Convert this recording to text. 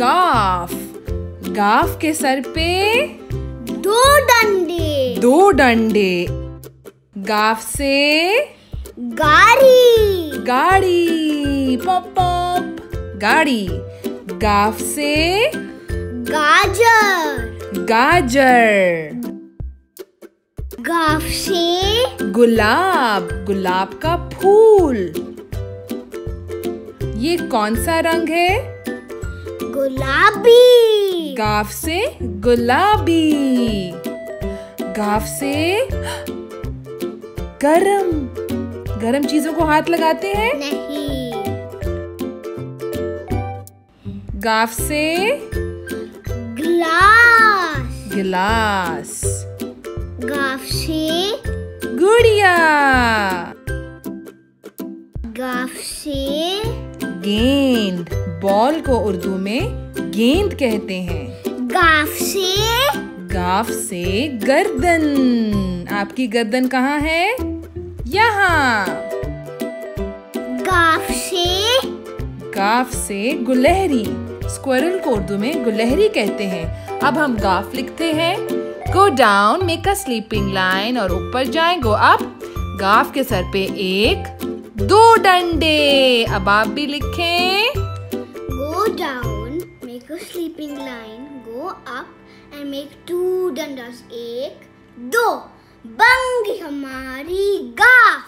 गाफ। गाफ के सर पे दो डंडे। दो डंडे। गाफ से गाड़ी। गाड़ी। Pop pop. गाड़ी। गाफ से गाजर। गाजर। गाफ से गुलाब। गुलाब का फूल। ये कौन सा रंग है? गुलाबी। गाफ से गुलाबी। गाफ से गरम। गरम चीजों को हाथ लगाते हैं? नहीं। गाफ से ग्लास। गिलास। गाफ से गुड़िया। गाफ से गेंद। बॉल को उर्दू में गेंद कहते हैं। गाफ से गाफ से गर्दन। आपकी गर्दन कहाँ है? यहाँ। गाफ से गुलहरी। स्क्विरल को उर्दू में गुलहरी कहते हैं। अब हम गाफ लिखते हैं। गो down, make a sleeping line, और ऊपर जाएं, गो अप। गाफ के सर पे एक, दो डंडे। अब आप भी लिखें। Go down, make a sleeping line, go up and make two डंडास। एक, दो। बन गई हमारी गाफ।